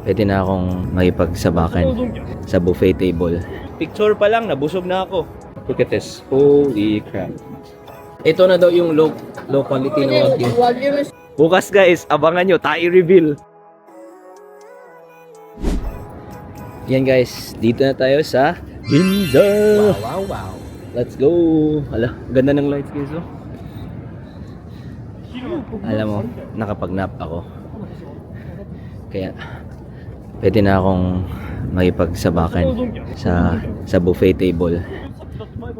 pwede na akong makipagsabakan sa buffet table. Picture pa lang, nabusog na ako. Look at this. Holy crap. Ito na daw yung low quality na Wagyu. Bukas guys, abangan nyo, tayo reveal. Yan guys, dito na tayo sa Ginza. Wow. Let's go. Hala, ganda ng lights guys, oh. Alam mo, nakapag-nap ako. Kaya pwede na akong makipagsabakan sa buffet table.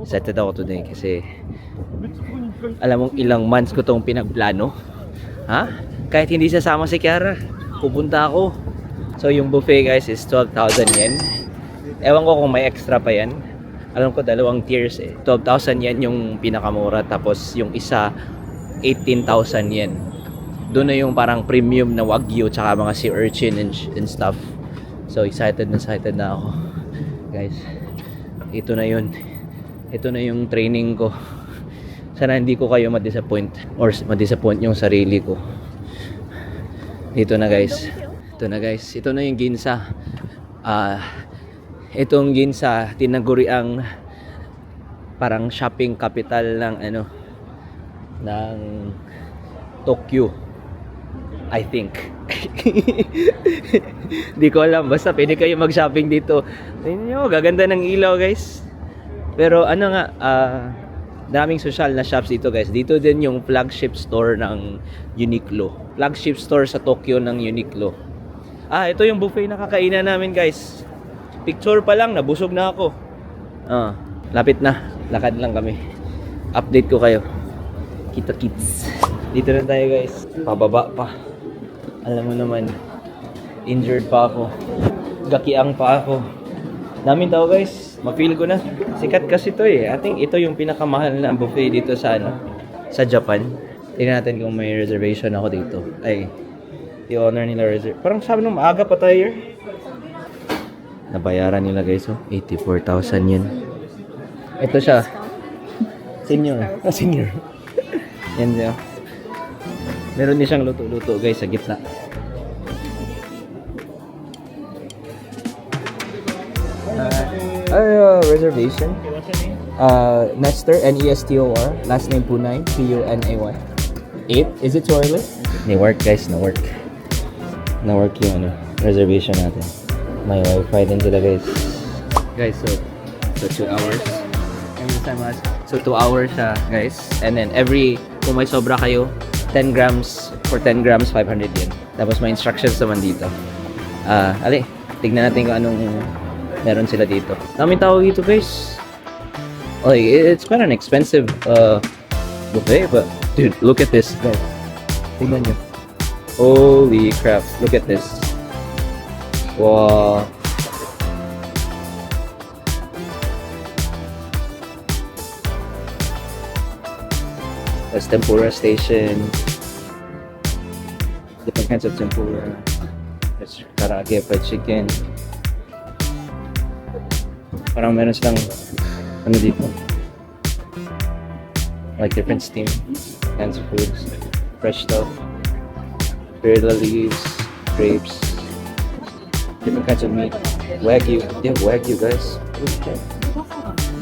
Excited ako today kasi alam mo ilang months ko tong pinagplano. Ha? Kahit hindi sasama si Kiara, pupunta ako. So yung buffet guys is 12,000 yen. Ewan ko kung may extra pa yan. Alam ko dalawang tiers eh. 12,000 yen yung pinakamura, tapos yung isa 18,000 yen. Doon na yung parang premium na Wagyu tsaka mga sea urchin and stuff. So excited na ako. Guys, ito na yun. Ito na yung training ko. Sana hindi ko kayo ma-disappoint or ma-disappoint yung sarili ko. Ito na guys. Ito na yung Ginza. Itong Ginza, tinaguri ang parang shopping capital ng ng Tokyo, I think. Di ko alam, basta pwede kayo mag-shopping dito. Tingnan nyo, gaganda ng ilaw guys. Pero daming social na shops dito guys. Dito din yung flagship store ng Uniqlo. Flagship store sa Tokyo ng Uniqlo. Ito yung buffet na kakainan namin guys. Picture pa lang, nabusog na ako. Lapit na, lakad lang kami. Update ko kayo. Kita kits. Dito na tayo guys. Pababa pa. Alam mo naman, injured pa ako. Gakiang pa ako. Daming tao guys. Ma-feel ko na. Sikat kasi to eh. I think ito yung pinakamahal na buffet dito sa sa Japan. Tingnan natin kung may reservation ako dito. Ay, i-honor nila reserve. Parang sabi nung maaga pa tayo. Nabayaran nila guys, 84,000 yun. Ito siya. Senior. Senior. Yan siya. Meron din siyang luto-luto guys sa gitna. Reservation. Nestor, Nestor. Last name Punay, Punay. 8. Is it toilet? Na-work guys, na-work. Na-work yung reservation natin. May wifi din sila guys. Guys, so 2 hours. So 2 hours siya guys. And then kung may sobra kayo, 10 grams, for 10 grams, 500 yen. Tapos may instructions naman dito. Tignan natin kung anong meron sila dito. Daming tao dito guys. It's quite an expensive buffet, but dude, look at this guys. Tignan nyo. Holy crap, look at this. Wow. There's tempura station. Different kinds of tempura. There's karaage, fried chicken. Parang meron silang dito. Like different steam kinds of foods. Fresh stuff. Spirula leaves, grapes. Different kinds of meat. Wagyu. They have Wagyu guys.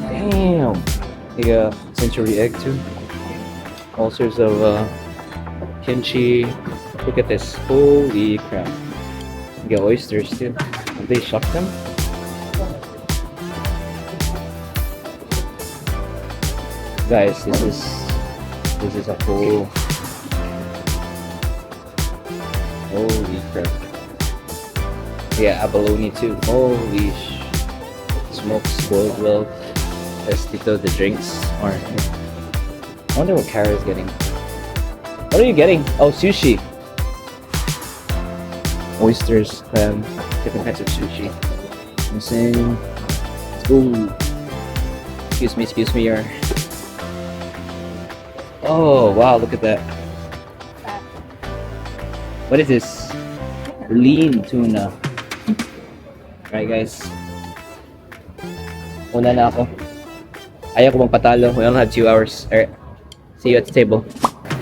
Damn. The century egg too. All sorts of kimchi. Look at this. Holy crap. You get oysters too. Have they shucked them? Guys, this is a full. Holy crap. Yeah, abalone too. Holy smoked spoiled milk. There's dito the drinks. I wonder what Kara is getting. What are you getting? Oh, sushi. Oysters, clam, different kinds of sushi. I'm saying, ooh. Excuse me, your. Oh wow, look at that. What is this? Lean tuna. Alright guys. Una na ako. Ayaw ko magpatalo. We only have 2 hours. Alright. See you at the table.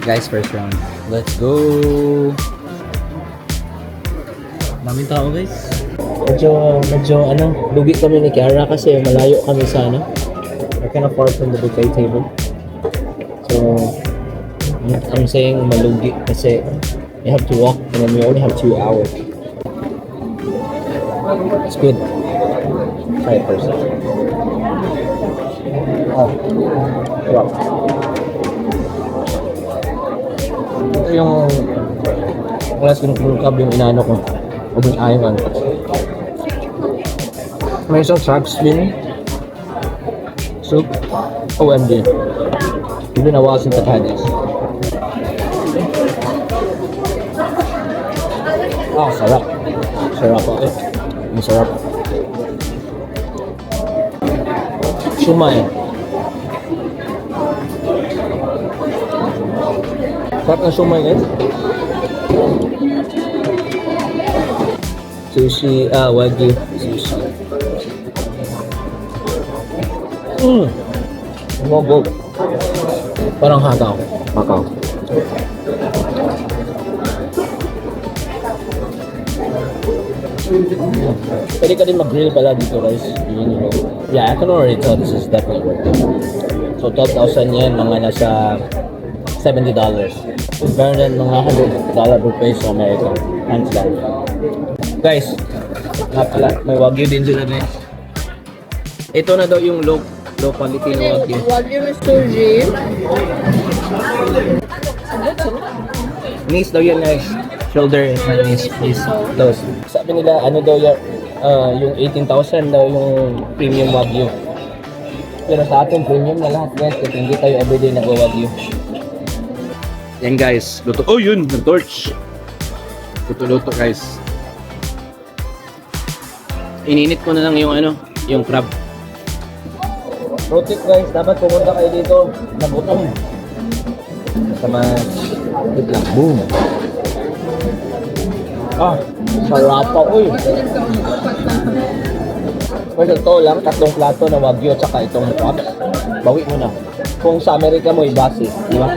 Guys, first round. Let's go. Daming tao guys. Medyo lugi kami ni Kiara kasi malayo kami sa we're kind of far from the buffet table. So, I'm saying malugi kasi you have to walk and then we only have 2 hours. It's good. Try it first. Oh, wow. Ito yung class kinukab yung inaano ko. Ubing ayman. May isang shark fin soup. OMG. Even a while since I've had this. Ah, sarap. Sarap ako. Masarap. Shumai. Sarap ng shumai guys. Sushi, wagyu sushi. Mogo. Parang hakaw. Pwede ka din mag-grill pala dito guys. Yeah, I can already tell this is definitely worth it. So 12,000 yan, mga nasa $70. Better than mga $100 buffet sa America. Hands down. Guys, nga pala, may wagyu din sila guys. Ito na daw yung low quality na wagyu. Wagyu Mr. G. Knees daw yan guys. Shoulder and knees. Those. Sabi nila, ano daw yung 18,000 daw yung premium wagyu. Pero sa atin, premium na lahat guys. Kasi hindi tayo everyday nag-wagyu. Yan guys. Luto. Oh yun! Nag-torch. Luto guys. Ininit ko na lang yung crab. Pro tip guys, dapat pumunta kayo dito. Nagutom. Sama, hit lang. Boom! Ah, sarap pa, uy. Well, ito lang, 3 plato na wagyu at saka itong crabs. Bawi mo na. Kung sa Amerika mo, ibasi. Di ba?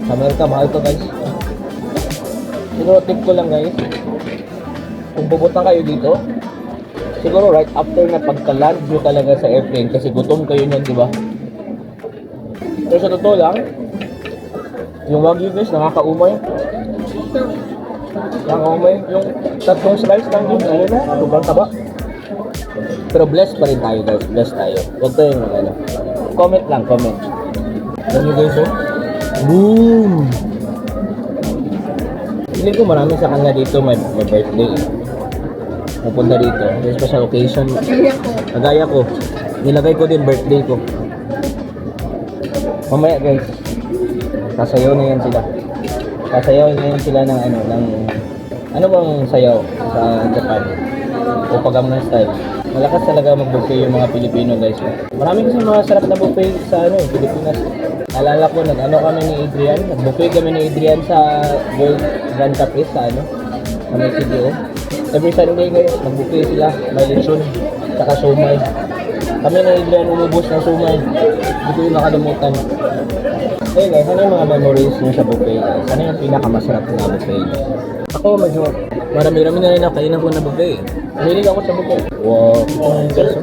Sa Amerika, mahal to guys. Siguro tip ko lang guys. Kung pupunta kayo dito, siguro right after na pagka-land nyo talaga sa airplane kasi gutom kayo nyan, di ba? Pero sa totoo lang, yung wagyu guys, nakakaumay. Yung 3 slice lang yun, sobrang taba. Pero blessed pa rin tayo guys, blessed tayo. Huwag tayong comment lang, comment. Alam nyo guys, boom! Hindi ko marami sa kanila dito, may birthday. Napunta dito, may special occasion. Kagaya ko, nilagay ko din birthday ko. Mamaya guys, sasayaw na yan sila. Sasayaw na yan sila ng ano bang sayaw sa Japan? O Gangnam Style. Malakas talaga mag-buffet yung mga Pilipino guys. Marami kasi mga sarap na buffet sa Pilipinas. Alala ko, kami ni Adrian. Nag-buffet kami ni Adrian sa World Grand Caprice sa sa may CDO. Every Sunday guys, mag-buffet sila. May lechon, saka somay. Kami ni Adrian umubos ng somay. Hindi ko yung nakalimutan. Hey guys, ano yung mga memories niyo sa buffet guys? Ano yung pinakamasarap na buffet? Ako medyo marami-rami na rin nakainan ko na buffet. Mahilig ako sa buffet. Wow, guys.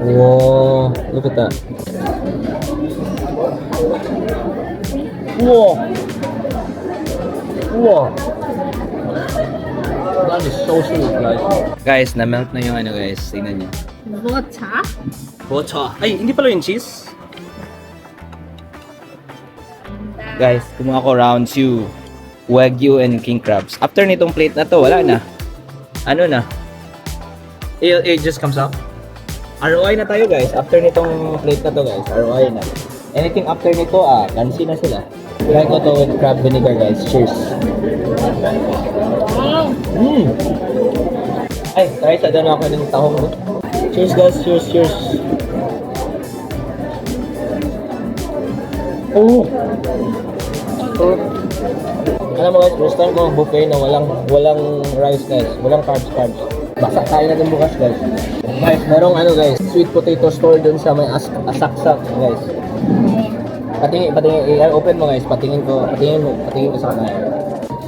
Wow, look at that. Wow. Wow. That is so sweet, guys. Guys, na-melt na yung guys. Tingnan niyo. Butter. Ay, hindi pala yung cheese. Guys, kumuha ko round 2. Wagyu and king crabs. After nitong plate na to, wala na. Ano na? It just comes out. ROI na tayo guys. After nitong plate na to guys, ROI na. Anything after nito, gansi na sila. Try ko to with crab vinegar guys. Cheers. Ay, try sa dano ako ng tahong mo. Cheers guys, cheers. Oh! Alam mo guys, first time ko buffet na walang rice guys, walang carbs. Basa tayo na din bukas guys. Guys, merong guys, sweet potato store dun sa may asaksak guys. Patingin, open mo guys, patingin ko sa kanila.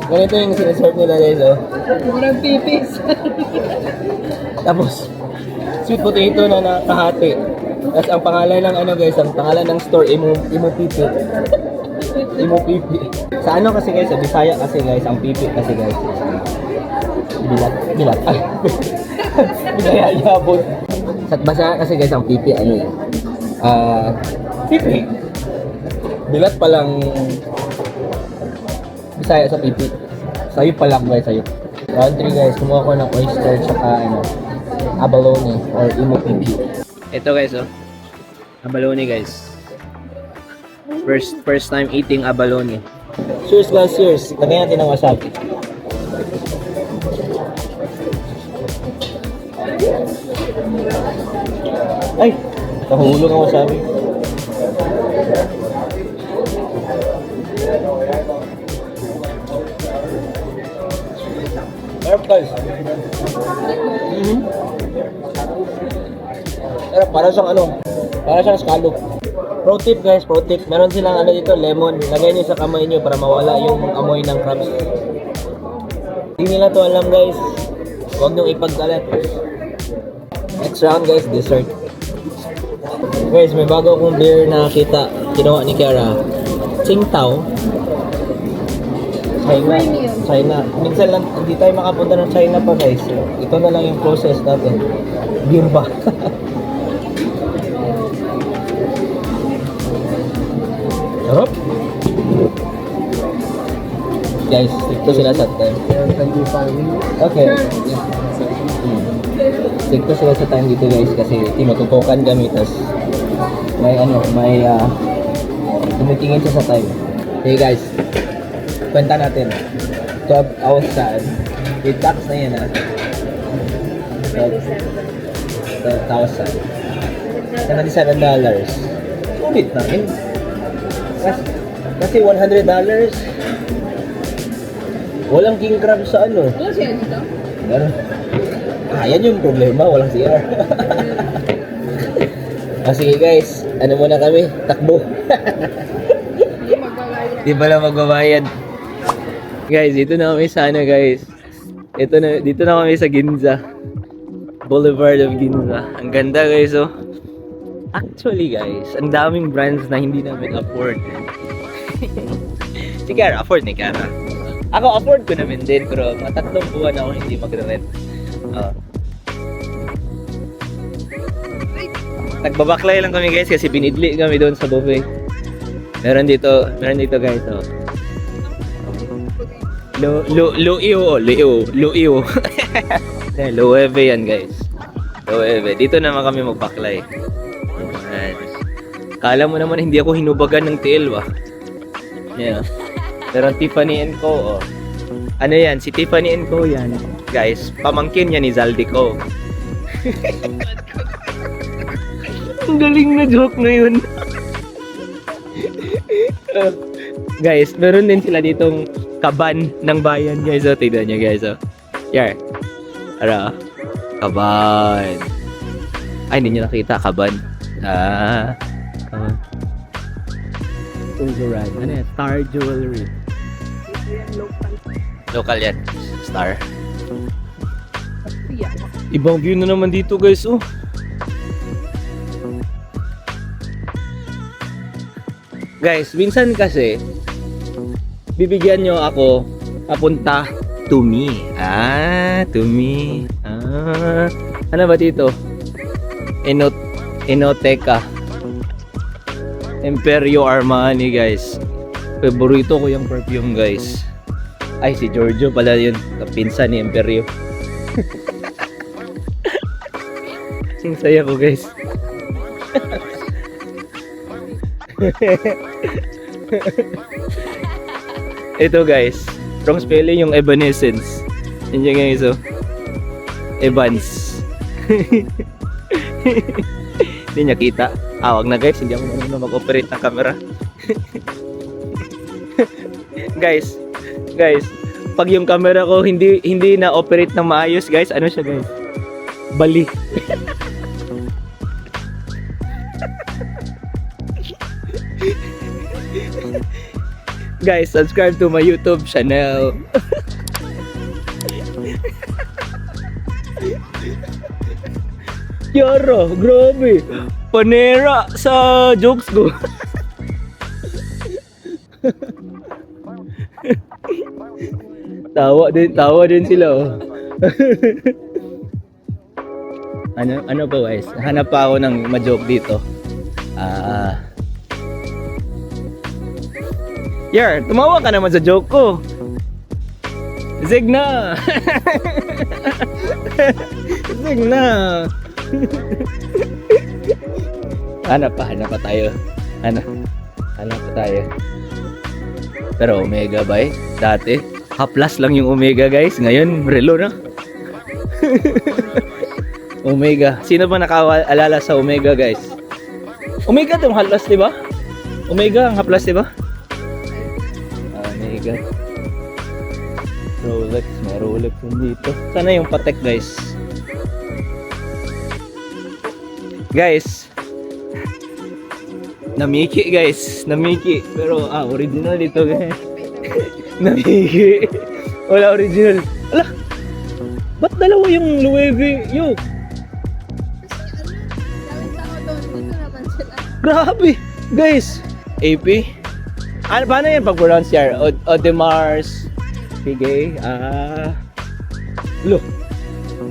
Ganito yung sineserve nila guys, oh. Murang pipis. Tapos, sweet potato na nakahati. Tapos ang pangalan ng ano guys, ang pangalan ng store, Imo Pipi. Imo Pipi. Sa ano kasi guys, sa Bisaya kasi guys, ang pipi kasi guys. Bilat. Ay. Bisaya yabon. Sa Bisaya kasi guys, ang pipi, ano yun? Pipi. Bilat palang Bisaya sa pipi. Sayo pa lang guys, sayo. Round 3 guys, kumuha ko ng oyster tsaka ano, abalone or Imo Pipi. Ito guys, oh. Abalone guys. First time eating abalone. Cheers guys, cheers. Lagyan natin ng wasabi. Ay! Nahulog ang wasabi. Sarap guys. Sarap, para siyang ano, para siyang scallop. Pro tip guys, pro tip. Meron silang ano dito, lemon. Lagay niyo sa kamay niyo para mawala yung amoy ng crabs. Hindi nila to alam guys. Huwag niyong ipagkalat. Next round guys, dessert. Guys, may bago akong beer na nakita. Kinuha ni Kiara. Tsingtao. China. Minsan lang, hindi tayo makapunta ng China pa guys. Ito na lang yung process natin. Beer ba? Sarap. Guys, ito sila sa time. Okay. Ito sila sa time dito guys kasi tinututukan kami tas may tumitingin siya sa time. Okay guys, kwenta natin. 12 hours saan. With tax na yan ha. 12,000. $77. Ulit namin. Kasi $100. Walang king crab sa ano. Wala siya dito? Meron. Yan yung problema, walang CR. Sige guys, ano muna kami? Takbo. Di pala magbabayad. Guys, dito na kami sa ano guys. Dito na kami sa Ginza. Boulevard of Ginza. Ang ganda guys, oh. Actually guys, ang daming brands na hindi namin afford. Si Kara, afford ni Kara. Ako afford ko naman din, pero mga 3 buwan ako hindi magre-rent. Nagbabaklay lang kami guys kasi binidli kami doon sa buffet. Meron dito guys, oh. Luiw. Loewe yan guys. Loewe. Dito naman kami magbaklay. Kala mo naman hindi ako hinubagan ng TL ba? Yeah. Pero Tiffany & Co. Oh. Ano yan? Si Tiffany & Co yan. Guys, pamangkin yan ni Zaldico. Ang galing na joke na yun. Guys, meron din sila ditong kaban ng bayan guys. Oh, tignan nyo guys. Oh. Here. Ara. Kaban. Ay, hindi nyo nakita. Kaban. Tulguran. Ano yan? Star Jewelry. Local yan. Star. Ibang view na naman dito guys, oh. Guys, minsan kasi bibigyan nyo ako papunta to me. To me. Ano ba dito? Enoteca. Imperio Armani guys. Favorito ko yung perfume guys. Ay, si Giorgio pala yun. Kapinsan ni Imperio. Sing saya ko guys. Ito guys, wrong spelling yung Evanescence. Yun yung guys, oh. Evans. Hindi niya kita. Wag na guys, hindi ako marunong mag-operate ng camera. Guys, pag yung camera ko hindi na operate ng maayos guys, ano siya guys? Bali. Guys, subscribe to my YouTube channel. Yara, grabe. Panera sa jokes ko. tawa din sila oh. ano pa guys? Hanap pa ako ng ma-joke dito. Tumawa ka naman sa joke ko. Zig na. Zig na. Hanap pa tayo. Hanap pa tayo. Pero Omega ba eh? Dati, haplas lang yung Omega guys. Ngayon, relo na. Omega. Sino ba nakaalala sa Omega guys? Omega itong haplas diba? Omega ang haplas diba? Omega. Rolex. May Rolex dito. Sana yung Patek guys. Guys. Namiki guys. Namiki. Pero original ito guys. Namiki. Wala original. Ala. Ba't dalawa yung Loewe? Yo. Grabe. Guys. AP. Ano paano yan pag-pronounce yan? Audemars. Sige. Look.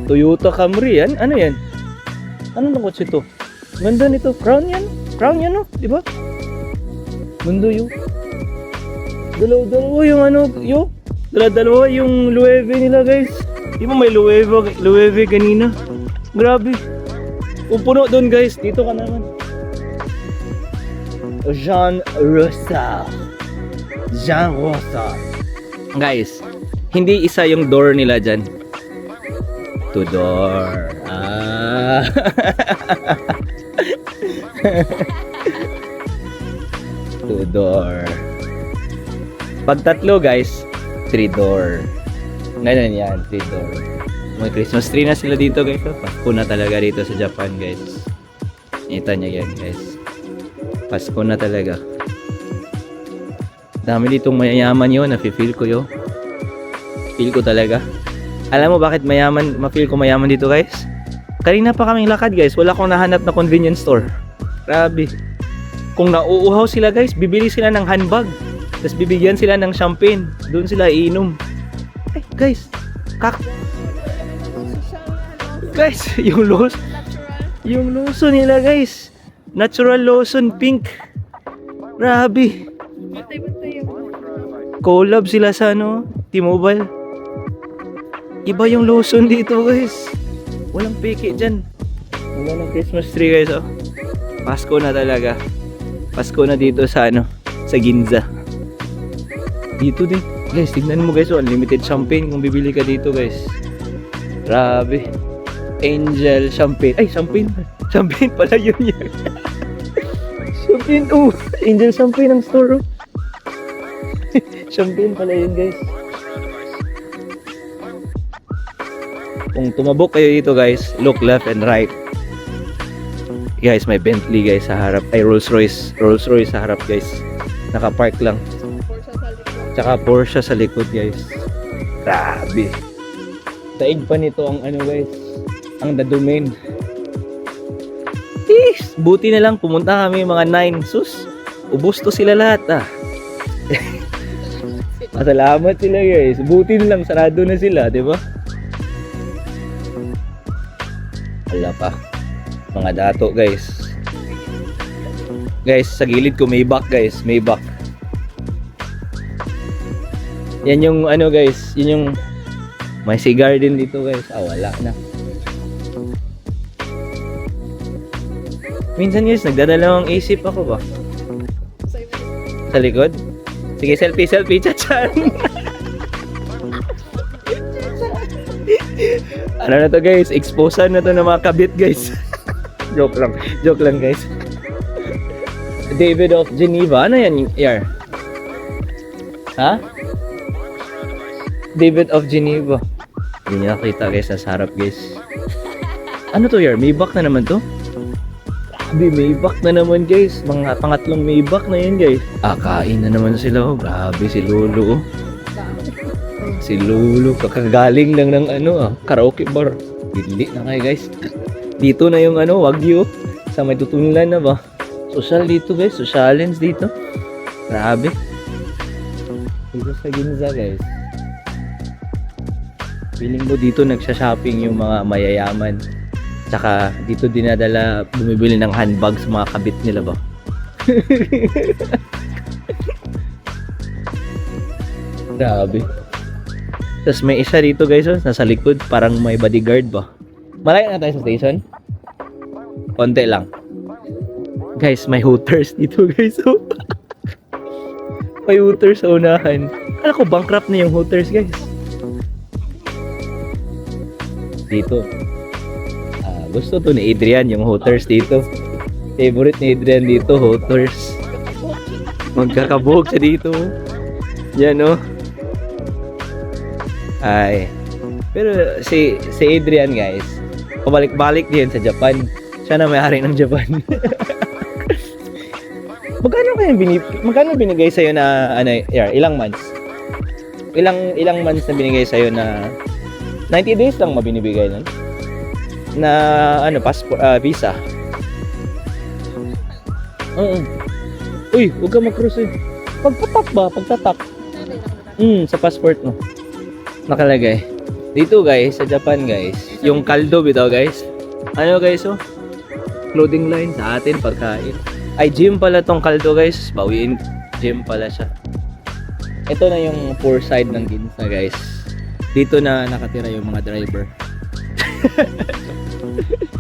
Toyota Camry yan. Ano yan? Ano na kotse ito? Ganda nito. Crown yan? Crown yan no? Diba? Ganda yun. Dalawa yung ano yun. Dalawa yung Loewe nila guys. Di ba may Loewe kanina? Grabe. Pupuno doon guys. Dito ka naman. Jean Rosa. Guys, hindi isa yung door nila dyan. Two door. Two door. Pag tatlo guys, three door. Ganun yan, three door. May Christmas tree na sila dito guys. Pasko na talaga dito sa Japan guys. Kita niya yan guys. Pasko na talaga. Dami ditong mayayaman yun. Nafe-feel ko yun. Feel ko talaga. Alam mo bakit ma-feel ko mayaman dito guys? Kanina pa kaming lakad guys. Wala akong nahanap na convenience store. Grabe. Kung nauuhaw sila guys, bibili sila ng handbag. Tapos bibigyan sila ng champagne. Doon sila iinom. Ay guys. Guys, yung lotion nila guys. Natural lotion pink. Grabe. Collab sila sa T-Mobile. Iba yung lotion dito guys. Walang peke dyan. Wala ng Christmas tree guys oh. Pasko na talaga. Pasko na dito sa sa Ginza. Dito din. Guys, tignan mo guys oh. Unlimited champagne kung bibili ka dito guys. Grabe. Angel champagne. Ay, champagne. Champagne pala yun yan. Champagne. Oh, Angel champagne ang store. Champagne pala yun guys. Kung tumabok kayo dito guys, look left and right. Guys, may Bentley guys sa harap. Ay, Rolls Royce sa harap guys. Naka-park lang. Tsaka Porsche sa likod guys. Grabe. Taig pa nito ang guys. Ang The Domain. Buti na lang pumunta kami mga 9. Sus, ubos to sila lahat Masalamat sila guys. Buti na lang sarado na sila, di ba? Wala pa. Mga dato guys. Guys, sa gilid ko may back guys. May back. Yan yung guys. Yun yung may cigar din dito guys. Wala na. Minsan guys, nagdadalawang isip ako ba? Sa likod? Sige, selfie, chachan! Ano na to guys? Exposan na to ng mga kabit guys. Joke lang guys. David of Geneva. Ano yan, Yar? Ha? David of Geneva. Hindi niya nakita guys, nasa harap guys. Ano to Yar? May back na naman to? Di, Maybach na naman guys. Mga pangatlong Maybach na yun guys. Kain na naman sila. Oh. Grabe si Lolo. Oh. Si Lolo. Kakagaling lang ng karaoke bar. Bili na kayo guys. Dito na yung Wagyu. Sa may tutulan na ba? Social dito guys. Socialins dito. Grabe. Dito sa Ginza guys. Feeling mo dito nagsha-shopping yung mga mayayaman. Tsaka dito dinadala, bumibili ng handbag sa mga kabit nila ba? Grabe. Tapos may isa dito guys, nasa likod, parang may bodyguard ba? Malayo na tayo sa station? Konti lang. Guys, may Hooters dito guys. May Hooters sa unahan. Kala ko bankrupt na yung Hooters guys. Dito. Gusto to ni Adrian yung Hooters dito. Favorite ni Adrian dito, Hooters. Magkakabuhog siya dito. Yan Ay. Pero si Adrian guys, pabalik-balik din sa Japan. Siya na may-ari ng Japan. Magkano binigay sa'yo na ilang months? Ilang months na binigay sa'yo na 90 days lang mabinibigay nun? Na passport, visa. Uy, huwag ka mag-cruise eh. Pagtatak. Sa passport mo. Nakalagay. Dito guys, sa Japan guys, yung kaldo bitaw guys. Guys clothing line sa atin, pagkain. Ay, gym pala tong kaldo guys. Bawiin, gym pala siya. Ito na yung poor side ng Ginza guys. Dito na nakatira yung mga driver.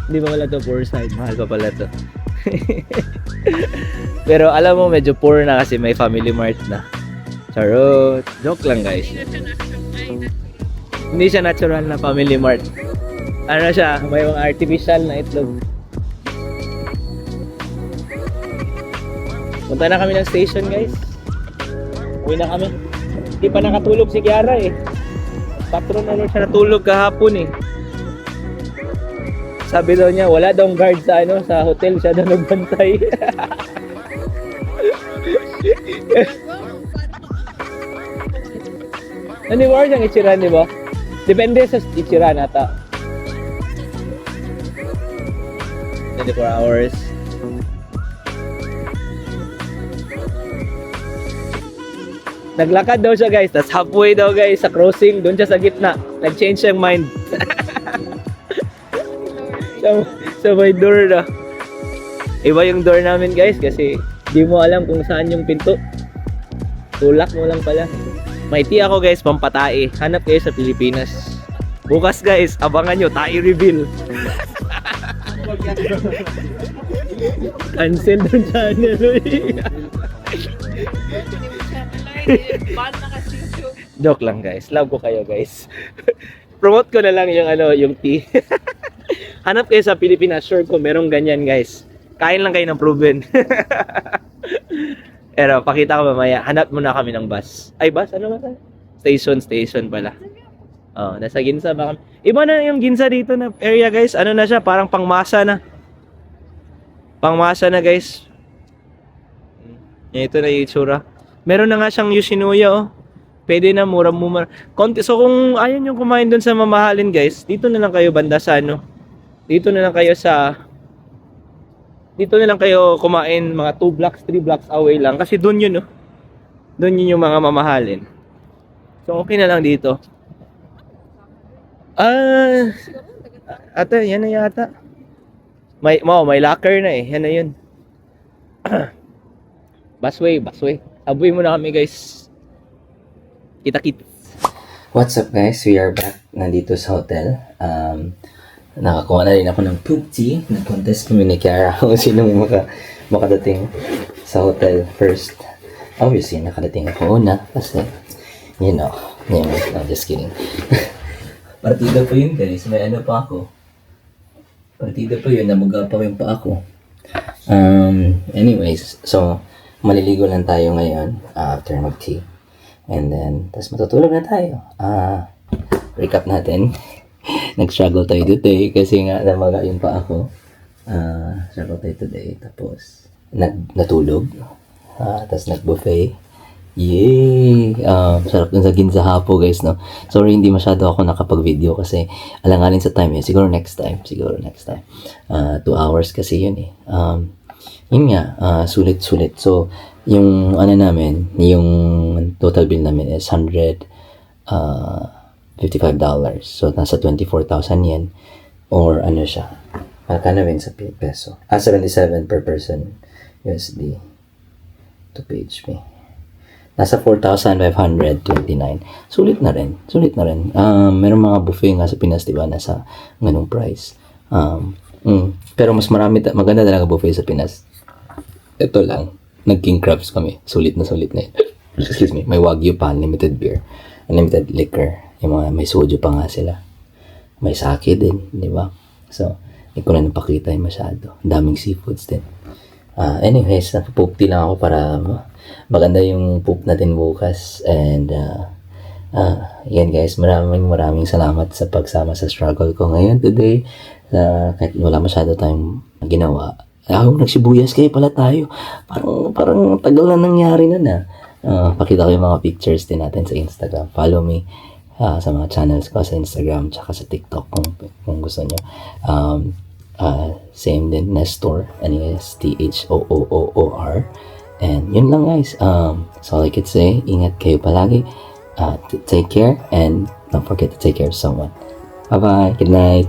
Hindi ba wala to poor side? Mahal pa pala to. Pero alam mo medyo poor na kasi may Family Mart na. Charot. Joke lang guys. Hindi siya natural na Family Mart. Siya? May mga artificial na itlog. Punta na kami ng station guys. Uwi na kami. Hindi pa nakatulog si Kiara eh. Patron siya natulog kahapon eh. Sabi daw niya, wala daw guard sa hotel, siya daw nagbantay. Ano ba siyang ichiran, di ba? Depende sa ichiran ata. 24 hours. Naglakad daw siya guys, tas halfway daw guys sa crossing, doon siya sa gitna. Nag-change siyang mind. sa may door na. Iba yung door namin guys kasi di mo alam kung saan yung pinto. Tulak mo lang pala. May tea ako guys, pampatae. Hanap kayo sa Pilipinas. Bukas guys, abangan nyo, tae reveal. Cancel doon channel. Joke lang guys, love ko kayo guys. Promote ko na lang yung tea. Hanap kayo sa Pilipinas, sure ko merong ganyan guys. Kain lang kayo ng proven. Pero pakita ko mamaya, hanap muna kami ng bus. Ay bus? Ano ba? Station pala. Nasa Ginza ba kami? Iba na yung Ginza dito na area guys. Ano na siya? Parang pangmasa na. Pangmasa na guys. Ito na yung itsura. Meron na nga siyang Yoshinoya Pwede na mura. Konti. So kung ayaw nyo kumain dun sa mamahalin guys, dito na lang kayo banda sa Dito na lang kayo kumain mga 2 blocks, 3 blocks away lang. Kasi doon yun Doon yun yung mga mamahalin. So okay na lang dito. Ata, yan na yata. May locker na eh. Yan na yun. Busway. Abuy mo na kami guys. Kita-kits. What's up guys? We are back. Nandito sa hotel. Nakakuha na rin ako ng poop tea. Nag-contest kami ni Kiara kung sino may makadating sa hotel first. Obviously, nakadating ako una kasi, no, just kidding. Partida po yun guys. May pa ako. Partida po yun. Namuga pa yung pa ako. Anyways, so, maliligo lang tayo ngayon after mag-tea. And then, tas matutulog na tayo. Recap natin. Nag-struggle tayo today kasi nga namaga yung pa ako. Sarap tayo today. Tapos, natulog. Tapos nag-buffet. Yay! Sarap dun sa Ginza Hapo, guys, no? Sorry, hindi masyado ako nakapag-video kasi alanganin sa time yun. Siguro next time. 2 hours kasi yun eh. Yun nga, sulit-sulit. So, yung ano namin, yung total bill namin is $155. So, nasa 24,000 yen. Or ano siya, magkano rin sa peso? 77 per person USD to PHP. Nasa 4,529. Sulit na rin. Meron mga buffet nga sa Pinas, diba? Nasa ganung price. Pero mas maganda talaga buffet sa Pinas. Ito lang. Nag-king crabs kami. Sulit na yun. Excuse me. May Wagyu pa, unlimited beer. Unlimited liquor. Yung mga, may soju pa nga sila. May sake din, di ba? So, hindi ko na napakita yung masyado. Daming seafoods din. Anyways, napoop tea lang ako para maganda yung poop natin bukas. And, yan guys, maraming salamat sa pagsama sa struggle ko ngayon today. Kahit wala masyado tayong ginawa. Nagsibuyas kayo pala tayo. Parang tagal na nangyari nun pakita ko yung mga pictures din natin sa Instagram. Follow me sa mga channels ko sa Instagram tsaka sa TikTok kung gusto nyo. Same din, Nestor, Nesthoor. And yun lang guys. That's all I could say. Ingat kayo palagi. Take care and don't forget to take care of someone. Bye bye. Good night.